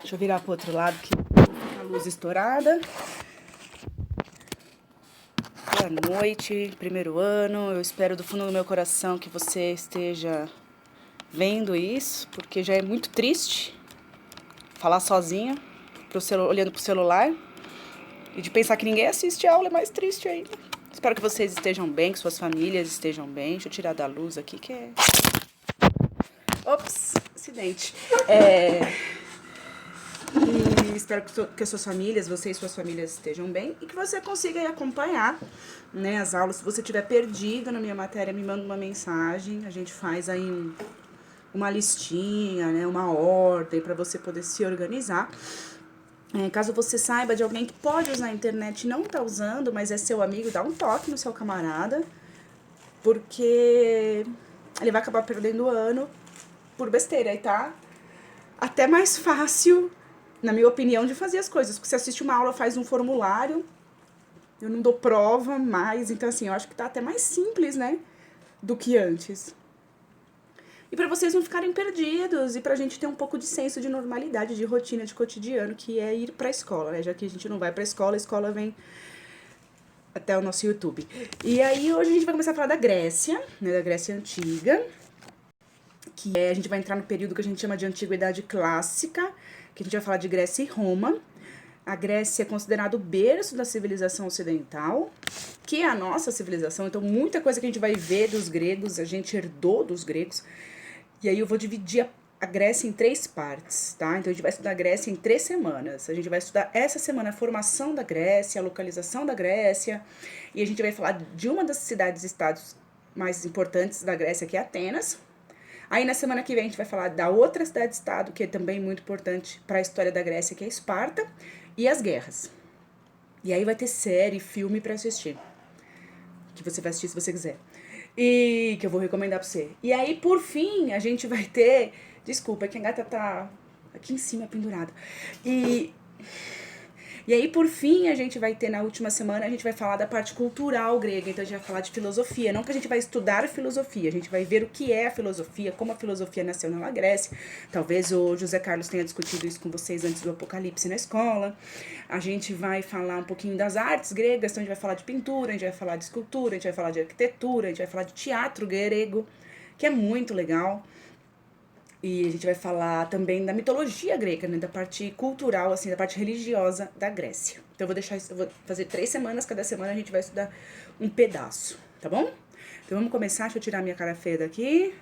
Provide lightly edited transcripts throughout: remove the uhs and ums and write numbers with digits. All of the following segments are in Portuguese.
Deixa eu virar pro outro lado que fica a luz estourada. Boa noite, primeiro ano. Eu espero do fundo do meu coração que você esteja vendo isso, porque já é muito triste falar sozinha, olhando pro celular. E de pensar que ninguém assiste a aula é mais triste ainda. Espero que vocês estejam bem, que suas famílias estejam bem. Deixa eu tirar da luz aqui que é... Ops, acidente. E espero que as suas famílias, você e suas famílias estejam bem e que você consiga aí acompanhar, né, as aulas. Se você estiver perdido na minha matéria, me manda uma mensagem. A gente faz aí uma listinha, né, uma ordem para você poder se organizar. Caso você saiba de alguém que pode usar a internet e não tá usando, mas é seu amigo, dá um toque no seu camarada, porque ele vai acabar perdendo o ano por besteira, e tá até mais fácil, na minha opinião, de fazer as coisas. Porque você assiste uma aula, faz um formulário, eu não dou prova mais, então assim, eu acho que tá até mais simples, né, do que antes. E para vocês não ficarem perdidos, e pra gente ter um pouco de senso de normalidade, de rotina, de cotidiano, que é ir pra escola, né? Já que a gente não vai pra escola, a escola vem até o nosso YouTube. E aí hoje a gente vai começar a falar da Grécia, né? Da Grécia Antiga, que a gente vai entrar no período que a gente chama de Antiguidade Clássica, que a gente vai falar de Grécia e Roma. A Grécia é considerado o berço da civilização ocidental, que é a nossa civilização. Então, muita coisa que a gente vai ver dos gregos, a gente herdou dos gregos. E aí eu vou dividir a Grécia em 3 partes, tá? Então a gente vai estudar a Grécia em 3 semanas. A gente vai estudar essa semana a formação da Grécia, a localização da Grécia, e a gente vai falar de uma das cidades-estados mais importantes da Grécia, que é Atenas. Aí na semana que vem a gente vai falar da outra cidade-estado, que é também muito importante para a história da Grécia, que é Esparta, e as guerras. E aí vai ter série, filme para assistir, que você vai assistir se você quiser. E que eu vou recomendar pra você. E aí, por fim, a gente vai ter... Desculpa, é que a gata tá aqui em cima, pendurada. E aí, por fim, a gente vai ter, na última semana, a gente vai falar da parte cultural grega. Então, a gente vai falar de filosofia. Não que a gente vai estudar filosofia, a gente vai ver o que é a filosofia, como a filosofia nasceu na Grécia. Talvez o José Carlos tenha discutido isso com vocês antes do Apocalipse na escola. A gente vai falar um pouquinho das artes gregas. Então, a gente vai falar de pintura, a gente vai falar de escultura, a gente vai falar de arquitetura, a gente vai falar de teatro grego, que é muito legal. E a gente vai falar também da mitologia grega, né? Da parte cultural, assim, da parte religiosa da Grécia. Então eu vou fazer 3 semanas, cada semana a gente vai estudar um pedaço, tá bom? Então vamos começar, deixa eu tirar minha cara feia daqui.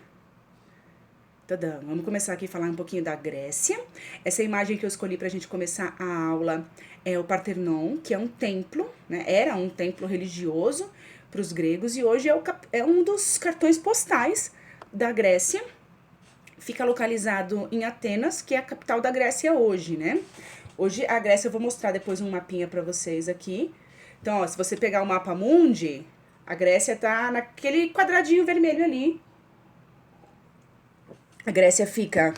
Tadã. Vamos começar aqui a falar um pouquinho da Grécia. Essa imagem que eu escolhi pra gente começar a aula é o Partenon, que é um templo, né? Era um templo religioso para os gregos e hoje é um dos cartões postais da Grécia. Fica localizado em Atenas, que é a capital da Grécia hoje, né? Hoje a Grécia, eu vou mostrar depois um mapinha pra vocês aqui. Então, ó, se você pegar o mapa mundi, a Grécia tá naquele quadradinho vermelho ali. A Grécia fica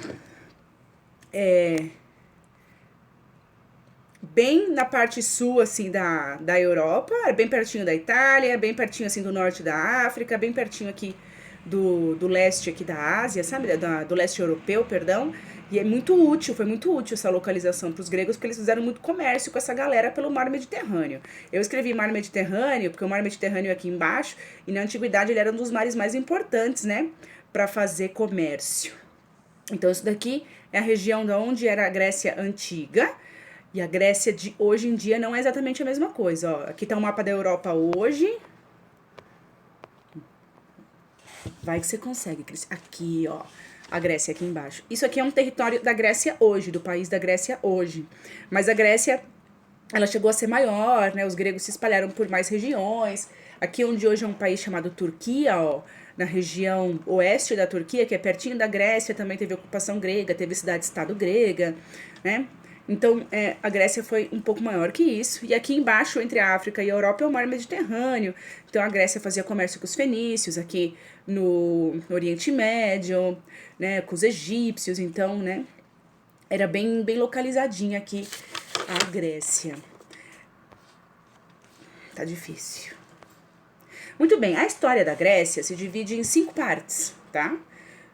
bem na parte sul, assim, da Europa, é bem pertinho da Itália, bem pertinho, assim, do norte da África, bem pertinho aqui do leste aqui da Ásia, sabe? Do leste europeu, perdão. E é muito útil, foi muito útil essa localização para os gregos, porque eles fizeram muito comércio com essa galera pelo mar Mediterrâneo. Eu escrevi mar Mediterrâneo, porque o mar Mediterrâneo é aqui embaixo, e na antiguidade ele era um dos mares mais importantes, né? Para fazer comércio. Então, isso daqui é a região de onde era a Grécia Antiga. E a Grécia de hoje em dia não é exatamente a mesma coisa. Ó, aqui tá o mapa da Europa hoje. Vai que você consegue, Cris. Aqui, ó. A Grécia aqui embaixo. Isso aqui é um território da Grécia hoje, do país da Grécia hoje. Mas a Grécia, ela chegou a ser maior, né? Os gregos se espalharam por mais regiões. Aqui onde hoje é um país chamado Turquia, ó, na região oeste da Turquia, que é pertinho da Grécia, também teve ocupação grega, teve cidade-estado grega, né? Então, a Grécia foi um pouco maior que isso. E aqui embaixo, entre a África e a Europa, é o mar Mediterrâneo. Então, a Grécia fazia comércio com os fenícios, aqui no Oriente Médio, né, com os egípcios. Então, né, era bem localizadinha aqui a Grécia. Tá difícil. Muito bem, a história da Grécia se divide em 5 partes, tá?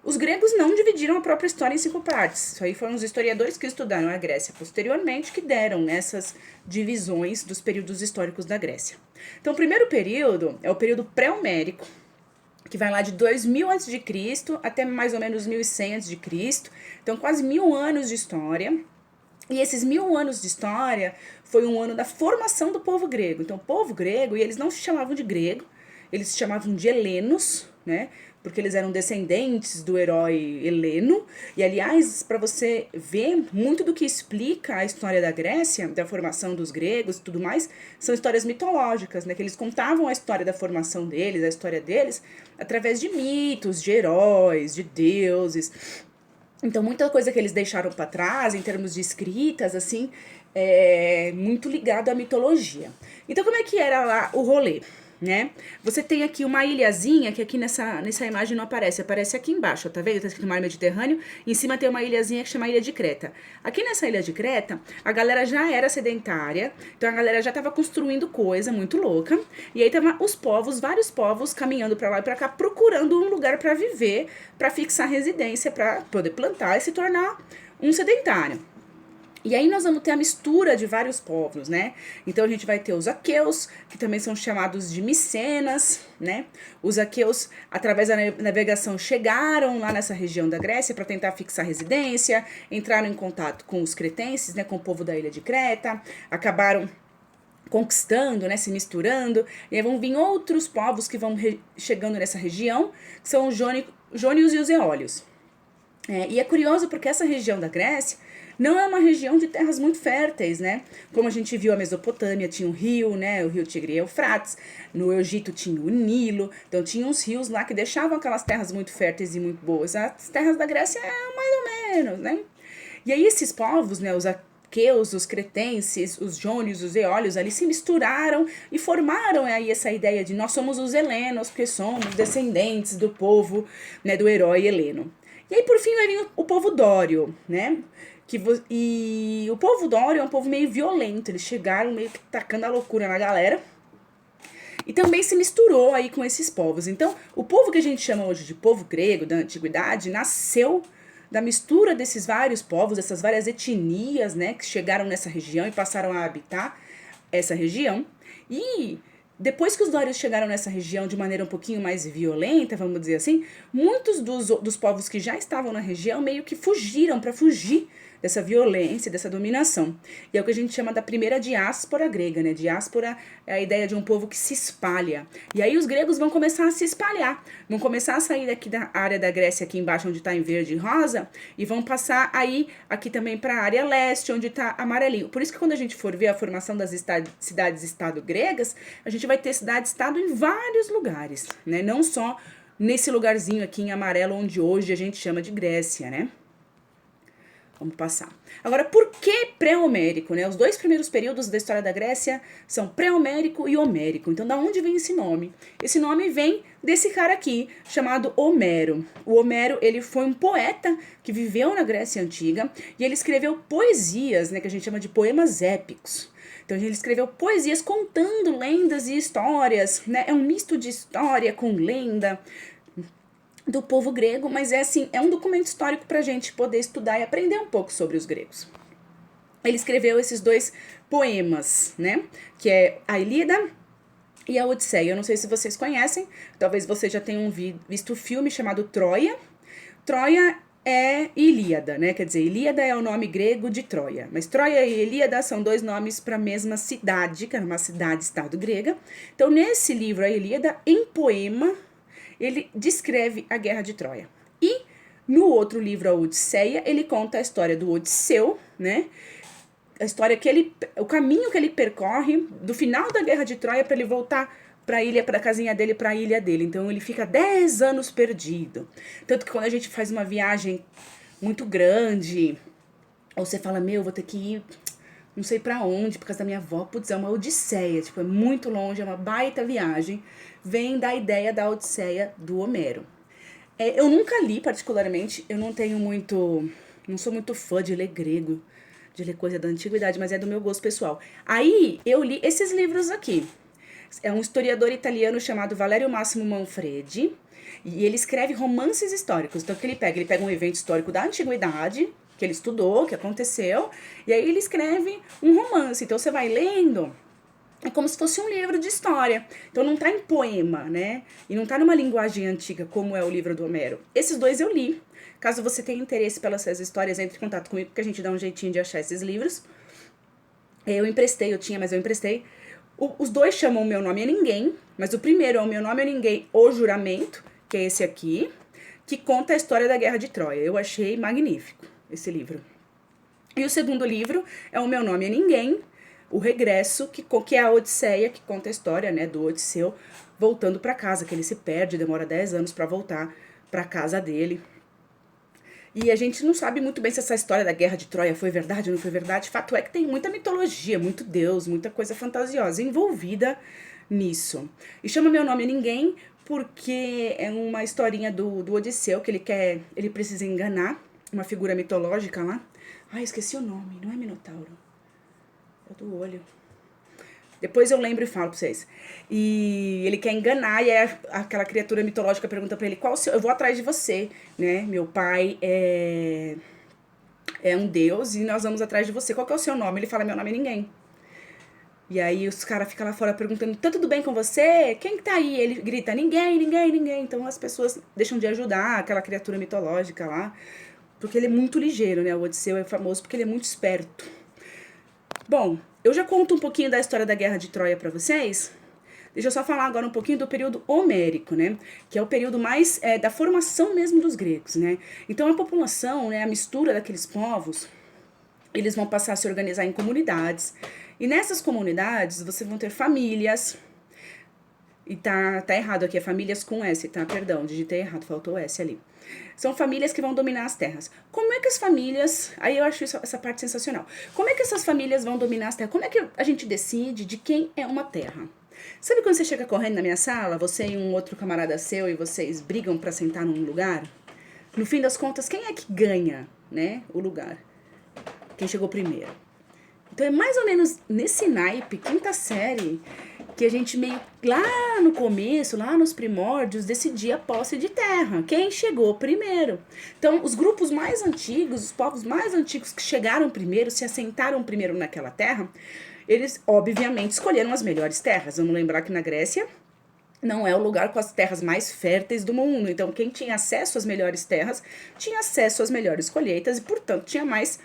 Os gregos não dividiram a própria história em 5 partes. Isso aí foram os historiadores que estudaram a Grécia posteriormente que deram essas divisões dos períodos históricos da Grécia. Então, o primeiro período é o período pré-homérico, que vai lá de 2000 a.C. até mais ou menos 1100 a.C. Então, quase 1000 anos de história. E esses 1000 anos de história foi um ano da formação do povo grego. Então, o povo grego, e eles não se chamavam de grego, eles se chamavam de helenos, né? Porque eles eram descendentes do herói Heleno. E, aliás, para você ver, muito do que explica a história da Grécia, da formação dos gregos e tudo mais, são histórias mitológicas, né? Que eles contavam a história da formação deles, a história deles, através de mitos, de heróis, de deuses. Então, muita coisa que eles deixaram para trás, em termos de escritas, assim, é muito ligado à mitologia. Então, como é que era lá o rolê? Né? Você tem aqui uma ilhazinha que aqui nessa imagem não aparece, aparece aqui embaixo, tá vendo? Tá escrito mar Mediterrâneo, em cima tem uma ilhazinha que chama Ilha de Creta. Aqui nessa Ilha de Creta, a galera já era sedentária, então a galera já tava construindo coisa muito louca, e aí tava os povos, vários povos caminhando pra lá e pra cá, procurando um lugar pra viver, pra fixar residência, pra poder plantar e se tornar um sedentário. E aí nós vamos ter a mistura de vários povos, né? Então a gente vai ter os aqueus, que também são chamados de micenas, né? Os aqueus, através da navegação, chegaram lá nessa região da Grécia para tentar fixar residência, entraram em contato com os cretenses, né? Com o povo da ilha de Creta, acabaram conquistando, né, se misturando, e aí vão vir outros povos que vão chegando nessa região, que são os jônios e os eólios. E é curioso porque essa região da Grécia não é uma região de terras muito férteis, né? Como a gente viu, a Mesopotâmia tinha um rio, né? O rio Tigre e Eufrates. No Egito tinha o Nilo. Então tinha uns rios lá que deixavam aquelas terras muito férteis e muito boas. As terras da Grécia é mais ou menos, né? E aí esses povos, né? Os aqueus, os cretenses, os jônios, os eólios ali se misturaram e formaram aí essa ideia de nós somos os helenos, porque somos descendentes do povo, né? Do herói heleno. E aí por fim vai vir o povo dório, né? E o povo dório é um povo meio violento, eles chegaram meio que tacando a loucura na galera e também se misturou aí com esses povos. Então, o povo que a gente chama hoje de povo grego da antiguidade nasceu da mistura desses vários povos, dessas várias etnias, né, que chegaram nessa região e passaram a habitar essa região. E depois que os dórios chegaram nessa região de maneira um pouquinho mais violenta, vamos dizer assim, muitos dos povos que já estavam na região meio que fugiram para fugir dessa violência, dessa dominação. E é o que a gente chama da primeira diáspora grega, né? Diáspora é a ideia de um povo que se espalha. E aí os gregos vão começar a se espalhar, vão começar a sair daqui da área da Grécia, aqui embaixo, onde está em verde e rosa, e vão passar aí, aqui também para a área leste, onde está amarelinho. Por isso que quando a gente for ver a formação das cidades-estado gregas, a gente vai ter cidade-estado em vários lugares, né? Não só nesse lugarzinho aqui em amarelo, onde hoje a gente chama de Grécia, né? Vamos passar. Agora, por que pré-homérico, né? Os dois primeiros períodos da história da Grécia são pré-homérico e homérico. Então, da onde vem esse nome? Esse nome vem desse cara aqui, chamado Homero. O Homero, ele foi um poeta que viveu na Grécia Antiga e ele escreveu poesias, né? Que a gente chama de poemas épicos. Então, ele escreveu poesias contando lendas e histórias, né? É um misto de história com lenda do povo grego, mas é um documento histórico para a gente poder estudar e aprender um pouco sobre os gregos. Ele escreveu esses dois poemas, né? Que é a Ilíada e a Odisseia. Eu não sei se vocês conhecem, talvez vocês já tenham visto o filme chamado Troia. Troia é Ilíada, né? Quer dizer, Ilíada é o nome grego de Troia. Mas Troia e Ilíada são dois nomes para a mesma cidade, que era uma cidade-estado grega. Então, nesse livro, a Ilíada, em poema, ele descreve a Guerra de Troia. E no outro livro, a Odisseia, ele conta a história do Odisseu, né? A história que o caminho que ele percorre do final da Guerra de Troia para ele voltar para a ilha, para a casinha dele, para a ilha dele. Então ele fica 10 anos perdido. Tanto que quando a gente faz uma viagem muito grande, ou você fala, vou ter que ir não sei para onde, por causa da minha avó, putz, é uma odisseia, tipo, é muito longe, é uma baita viagem, vem da ideia da Odisseia do Homero. Eu nunca li particularmente, eu não sou muito fã de ler grego, de ler coisa da antiguidade, mas é do meu gosto pessoal. Aí eu li esses livros aqui. É um historiador italiano chamado Valerio Massimo Manfredi, e ele escreve romances históricos. Então, o que ele pega? Ele pega um evento histórico da antiguidade, que ele estudou, que aconteceu, e aí ele escreve um romance. Então, você vai lendo, é como se fosse um livro de história. Então, não tá em poema, né? E não tá numa linguagem antiga, como é o livro do Homero. Esses dois eu li. Caso você tenha interesse pelas essas histórias, entre em contato comigo, porque a gente dá um jeitinho de achar esses livros. Eu emprestei. Os dois chamam O Meu Nome é Ninguém, mas o primeiro é O Meu Nome é Ninguém, O Juramento, que é esse aqui, que conta a história da Guerra de Troia. Eu achei magnífico esse livro. E o segundo livro é O Meu Nome é Ninguém, O Regresso, que é a Odisseia, que conta a história, né, do Odisseu voltando para casa, que ele se perde, demora 10 anos para voltar para casa dele. E a gente não sabe muito bem se essa história da Guerra de Troia foi verdade ou não foi verdade. Fato é que tem muita mitologia, muito deus, muita coisa fantasiosa envolvida nisso. E chama Meu Nome a Ninguém porque é uma historinha do Odisseu que ele precisa enganar uma figura mitológica lá. Ai, esqueci o nome, não é Minotauro. É do olho. Depois eu lembro e falo pra vocês. E ele quer enganar, e aí aquela criatura mitológica pergunta pra ele, qual o seu... Eu vou atrás de você, né? Meu pai é um deus e nós vamos atrás de você. Qual que é o seu nome? Ele fala, meu nome é ninguém. E aí os caras ficam lá fora perguntando, tá tudo bem com você? Quem que tá aí? Ele grita, ninguém, ninguém, ninguém. Então as pessoas deixam de ajudar aquela criatura mitológica lá, porque ele é muito ligeiro, né? O Odisseu é famoso porque ele é muito esperto. Bom, eu já conto um pouquinho da história da Guerra de Troia pra vocês. Deixa eu só falar agora um pouquinho do período homérico, né? Que é o período mais da formação mesmo dos gregos, né? Então a população, né, a mistura daqueles povos, eles vão passar a se organizar em comunidades. E nessas comunidades, vocês vão ter famílias. E tá errado aqui, é famílias com S, tá? Perdão, digitei errado, faltou o S ali. São famílias que vão dominar as terras. Como é que as famílias... Aí eu acho essa parte sensacional. Como é que essas famílias vão dominar as terras? Como é que a gente decide de quem é uma terra? Sabe quando você chega correndo na minha sala, você e um outro camarada seu, e vocês brigam pra sentar num lugar? No fim das contas, quem é que ganha, né, o lugar? Quem chegou primeiro. Então é mais ou menos nesse naipe, quinta série, que a gente meio lá no começo, lá nos primórdios, decidia a posse de terra. Quem chegou primeiro. Então, os grupos mais antigos, os povos mais antigos que chegaram primeiro, se assentaram primeiro naquela terra, eles, obviamente, escolheram as melhores terras. Vamos lembrar que na Grécia não é o lugar com as terras mais férteis do mundo. Então, quem tinha acesso às melhores terras, tinha acesso às melhores colheitas e, portanto, tinha mais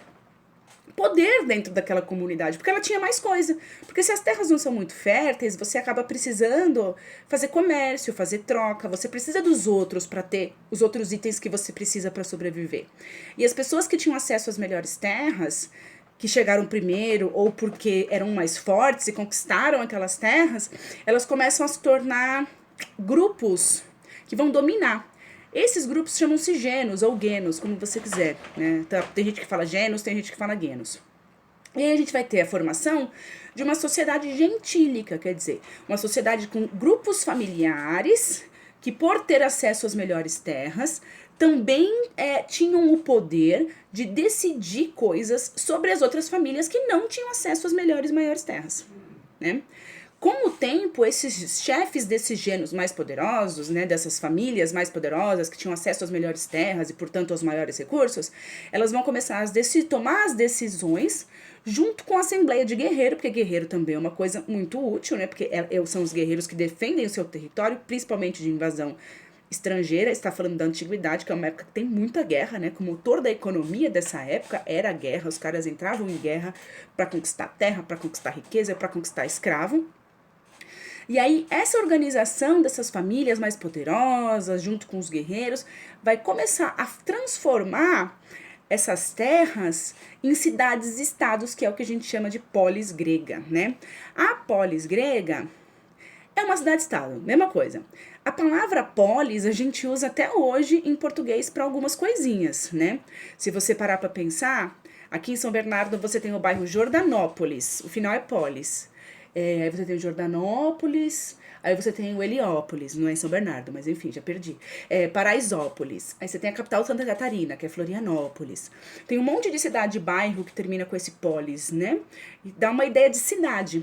poder dentro daquela comunidade, porque ela tinha mais coisa. Porque se as terras não são muito férteis, você acaba precisando fazer comércio, fazer troca, você precisa dos outros para ter os outros itens que você precisa para sobreviver. E as pessoas que tinham acesso às melhores terras, que chegaram primeiro ou porque eram mais fortes e conquistaram aquelas terras, elas começam a se tornar grupos que vão dominar. Esses grupos chamam-se genos ou genos, como você quiser, né? Tem gente que fala genos, tem gente que fala genos. E aí a gente vai ter a formação de uma sociedade gentílica, quer dizer, uma sociedade com grupos familiares que, por ter acesso às melhores terras, também tinham o poder de decidir coisas sobre as outras famílias que não tinham acesso às melhores e maiores terras, né? Com o tempo, esses chefes desses genos mais poderosos, né, dessas famílias mais poderosas que tinham acesso às melhores terras e, portanto, aos maiores recursos, elas vão começar a tomar as decisões junto com a assembleia de guerreiro, porque guerreiro também é uma coisa muito útil, né, porque são os guerreiros que defendem o seu território, principalmente de invasão estrangeira. Está falando da antiguidade, que é uma época que tem muita guerra, né? O motor da economia dessa época era a guerra. Os caras entravam em guerra para conquistar terra, para conquistar riqueza, para conquistar escravo. E aí, essa organização dessas famílias mais poderosas, junto com os guerreiros, vai começar a transformar essas terras em cidades-estados, que é o que a gente chama de polis grega, né? A polis grega é uma cidade-estado, mesma coisa. A palavra polis a gente usa até hoje em português para algumas coisinhas, né? Se você parar para pensar, aqui em São Bernardo você tem o bairro Jordanópolis, o final é polis. Aí você tem o Jordanópolis, aí você tem o Heliópolis, não é em São Bernardo, mas enfim, já perdi. Paraisópolis, aí você tem a capital Santa Catarina, que é Florianópolis. Tem um monte de cidade e bairro que termina com esse polis, né? E dá uma ideia de cidade.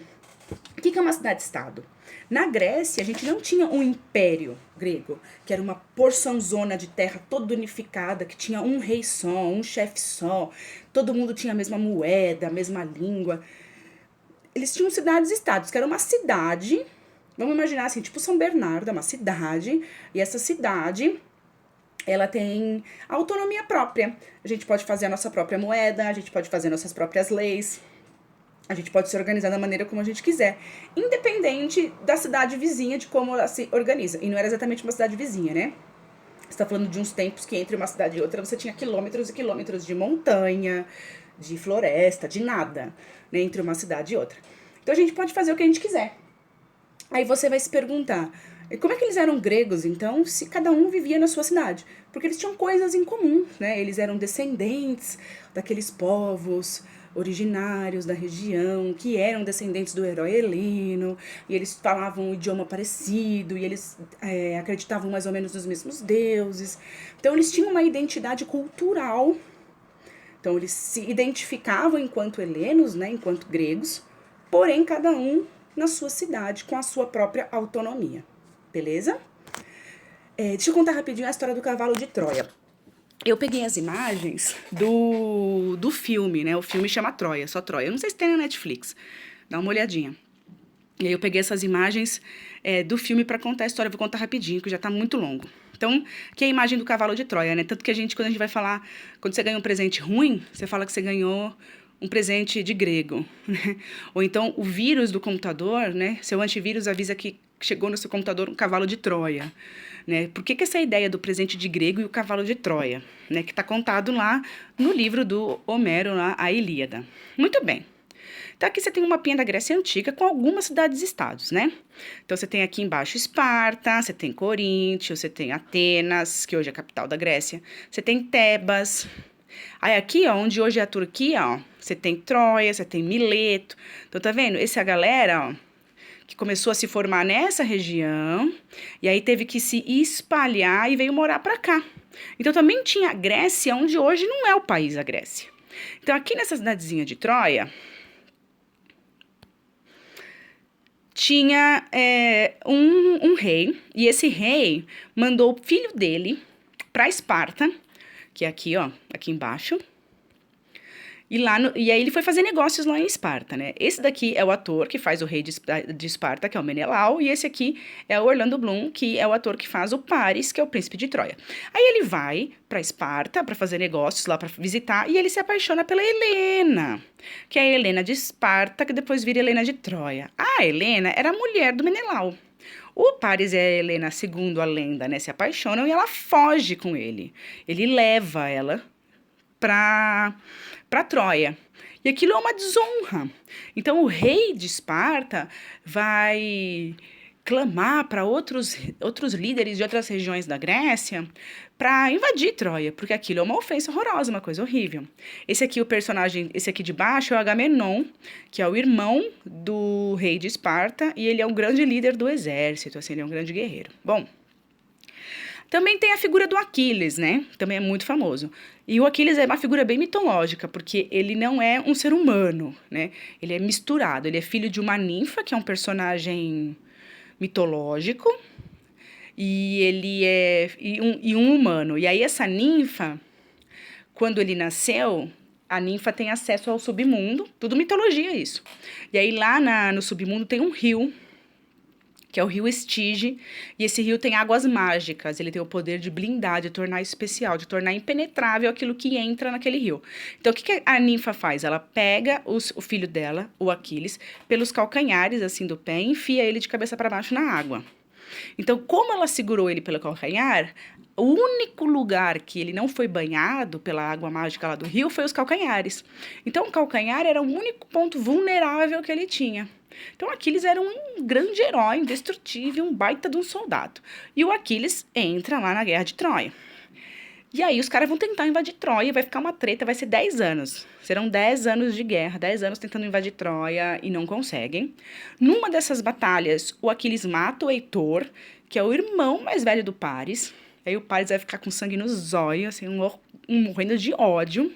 O que é uma cidade-estado? Na Grécia, a gente não tinha um império grego, que era uma porçãozona de terra toda unificada, que tinha um rei só, um chefe só, todo mundo tinha a mesma moeda, a mesma língua. Eles tinham cidades-estados, que era uma cidade, vamos imaginar assim, tipo São Bernardo, é uma cidade, e essa cidade, ela tem autonomia própria. A gente pode fazer a nossa própria moeda, a gente pode fazer nossas próprias leis, a gente pode se organizar da maneira como a gente quiser, independente da cidade vizinha, de como ela se organiza. E não era exatamente uma cidade vizinha, né? Você tá falando de uns tempos que entre uma cidade e outra você tinha quilômetros e quilômetros de montanha, de floresta, de nada, né, entre uma cidade e outra. Então a gente pode fazer o que a gente quiser. Aí você vai se perguntar, como é que eles eram gregos, então, se cada um vivia na sua cidade? Porque eles tinham coisas em comum, né? Eles eram descendentes daqueles povos originários da região, que eram descendentes do herói Heleno, e eles falavam um idioma parecido, e eles acreditavam mais ou menos nos mesmos deuses. Então, eles tinham uma identidade cultural. Então, eles se identificavam enquanto helenos, né, enquanto gregos, porém, cada um na sua cidade, com a sua própria autonomia. Beleza? Deixa eu contar rapidinho a história do cavalo de Troia. Eu peguei as imagens do filme, né? O filme chama Troia, só Troia. Eu não sei se tem na Netflix. Dá uma olhadinha. E aí eu peguei essas imagens do filme para contar a história. Eu vou contar rapidinho, que já tá muito longo. Então, que é a imagem do cavalo de Troia, né? Tanto que quando a gente vai falar, quando você ganha um presente ruim, você fala que você ganhou um presente de grego, né? Ou então o vírus do computador, né? Seu antivírus avisa que chegou no seu computador um cavalo de Troia, né? Por que essa ideia do presente de grego e o cavalo de Troia, né? Que está contado lá no livro do Homero, lá, a Ilíada. Muito bem. Então, aqui você tem um mapinha da Grécia Antiga com algumas cidades-estados, né? Então, você tem aqui embaixo Esparta, você tem Coríntio, você tem Atenas, que hoje é a capital da Grécia, você tem Tebas. Aí aqui, ó, onde hoje é a Turquia, ó, você tem Troia, você tem Mileto. Então, tá vendo? Essa galera, ó, que começou a se formar nessa região, e aí teve que se espalhar e veio morar pra cá. Então, também tinha a Grécia, onde hoje não é o país a Grécia. Então, aqui nessa cidadezinha de Troia, tinha um rei, e esse rei mandou o filho dele para Esparta, que é aqui, ó, aqui embaixo, e aí ele foi fazer negócios lá em Esparta, né? Esse daqui é o ator que faz o rei de Esparta, que é o Menelau, e esse aqui é o Orlando Bloom, que é o ator que faz o Paris, que é o príncipe de Troia. Aí ele vai para Esparta para fazer negócios lá, para visitar, e ele se apaixona pela Helena, que é a Helena de Esparta, que depois vira Helena de Troia. A Helena era a mulher do Menelau. O Paris e a Helena, segundo a lenda, né, se apaixonam e ela foge com ele. Ele leva ela para Troia. E aquilo é uma desonra. Então, o rei de Esparta vai clamar para outros líderes de outras regiões da Grécia para invadir Troia, porque aquilo é uma ofensa horrorosa, uma coisa horrível. Esse aqui de baixo é o Agamenon, que é o irmão do rei de Esparta, e ele é um grande líder do exército, assim, ele é um grande guerreiro. Bom, também tem a figura do Aquiles, né? Também é muito famoso. E o Aquiles é uma figura bem mitológica, porque ele não é um ser humano, né? Ele é misturado. Ele é filho de uma ninfa, que é um personagem mitológico, e ele é um humano. E aí essa ninfa, quando ele nasceu, a ninfa tem acesso ao submundo, tudo mitologia isso. E aí lá no submundo tem um rio, que é o rio Estige, e esse rio tem águas mágicas, ele tem o poder de blindar, de tornar especial, de tornar impenetrável aquilo que entra naquele rio. Então, o que a ninfa faz? Ela pega o filho dela, o Aquiles, pelos calcanhares, assim, do pé, e enfia ele de cabeça para baixo na água. Então, como ela segurou ele pelo calcanhar, o único lugar que ele não foi banhado pela água mágica lá do rio foi os calcanhares. Então, o calcanhar era o único ponto vulnerável que ele tinha. Então, Aquiles era um grande herói, indestrutível, um baita de um soldado. E o Aquiles entra lá na guerra de Troia. E aí os caras vão tentar invadir Troia, vai ficar uma treta, vai ser 10 anos. Serão 10 anos de guerra, 10 anos tentando invadir Troia e não conseguem. Numa dessas batalhas, o Aquiles mata o Heitor, que é o irmão mais velho do Paris. Aí o Paris vai ficar com sangue nos olhos, assim, morrendo de ódio.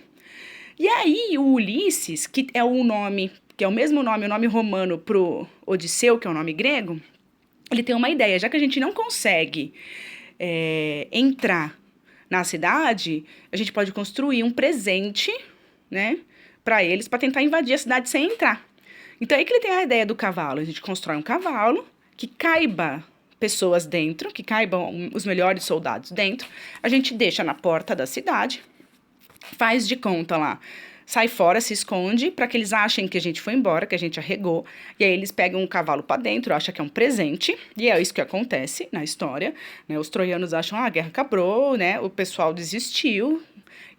E aí o Ulisses, que é o mesmo nome, o nome romano pro Odisseu, que é o nome grego, ele tem uma ideia, já que a gente não consegue entrar na cidade, a gente pode construir um presente, né, para eles, para tentar invadir a cidade sem entrar. Então, aí que ele tem a ideia do cavalo. A gente constrói um cavalo que caiba pessoas dentro, que caibam os melhores soldados dentro. A gente deixa na porta da cidade, faz de conta lá, sai fora, se esconde, para que eles achem que a gente foi embora, que a gente arregou. E aí eles pegam um cavalo para dentro, acham que é um presente, e é isso que acontece na história, né? Os troianos acham, a guerra acabou, né? O pessoal desistiu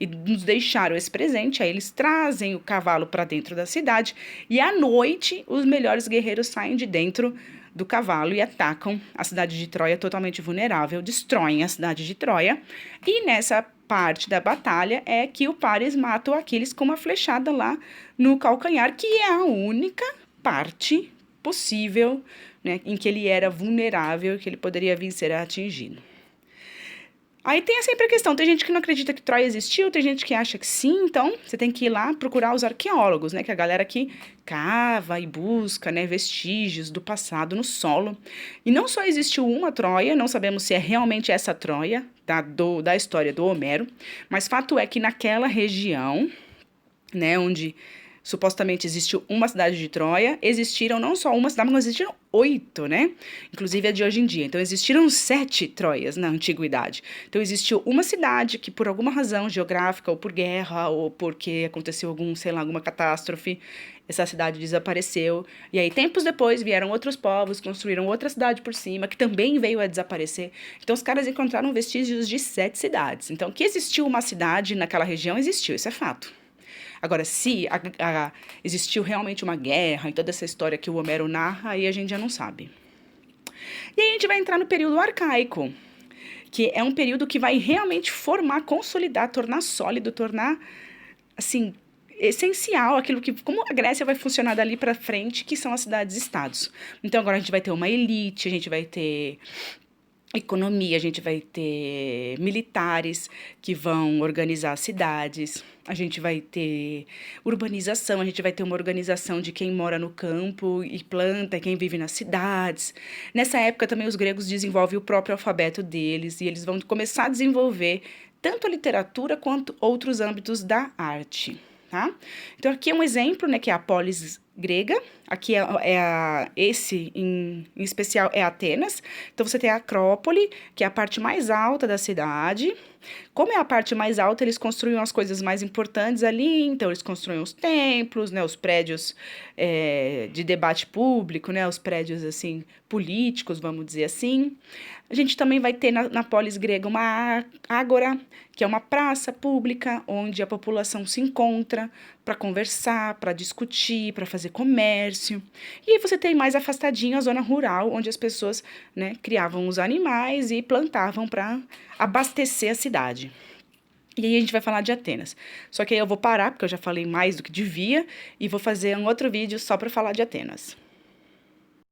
e nos deixaram esse presente. Aí eles trazem o cavalo para dentro da cidade, e à noite os melhores guerreiros saem de dentro do cavalo e atacam a cidade de Troia, totalmente vulnerável, destroem a cidade de Troia. E nessa parte da batalha é que o Paris mata o Aquiles com uma flechada lá no calcanhar, que é a única parte possível, né, em que ele era vulnerável, que ele poderia vir ser atingido. Aí tem sempre a questão, tem gente que não acredita que Troia existiu, tem gente que acha que sim, então você tem que ir lá procurar os arqueólogos, né, que é a galera que cava e busca, né, vestígios do passado no solo. E não só existiu uma Troia, não sabemos se é realmente essa Troia da história do Homero, mas fato é que naquela região, né, onde supostamente existiu uma cidade de Troia, existiram não só uma cidade, mas existiram 8, né? Inclusive a de hoje em dia. Então, existiram 7 Troias na antiguidade. Então, existiu uma cidade que, por alguma razão geográfica, ou por guerra, ou porque aconteceu alguma catástrofe, essa cidade desapareceu. E aí, tempos depois, vieram outros povos, construíram outra cidade por cima, que também veio a desaparecer. Então, os caras encontraram vestígios de 7 cidades. Então, que existiu uma cidade naquela região, existiu, isso é fato. Agora, se existiu realmente uma guerra e toda essa história que o Homero narra, aí a gente já não sabe. E aí a gente vai entrar no período arcaico, que é um período que vai realmente formar, consolidar, tornar sólido, tornar, assim, essencial aquilo que, como a Grécia vai funcionar dali para frente, que são as cidades-estados. Então, agora a gente vai ter uma elite, a gente vai ter economia, a gente vai ter militares que vão organizar as cidades, a gente vai ter urbanização, a gente vai ter uma organização de quem mora no campo e planta, quem vive nas cidades. Nessa época também os gregos desenvolvem o próprio alfabeto deles e eles vão começar a desenvolver tanto a literatura quanto outros âmbitos da arte. Tá? Então, aqui é um exemplo, né, que é a polis grega. Aqui esse em especial é Atenas. Então, você tem a Acrópole, que é a parte mais alta da cidade. Como é a parte mais alta, eles construíam as coisas mais importantes ali. Então, eles construíam os templos, né, os prédios de debate público, né, os prédios, assim, políticos, vamos dizer assim. A gente também vai ter na polis grega uma ágora, que é uma praça pública onde a população se encontra para conversar, para discutir, para fazer comércio. E aí você tem mais afastadinho a zona rural, onde as pessoas, né, criavam os animais e plantavam para abastecer a cidade. E aí a gente vai falar de Atenas. Só que aí eu vou parar, porque eu já falei mais do que devia, e vou fazer um outro vídeo só para falar de Atenas.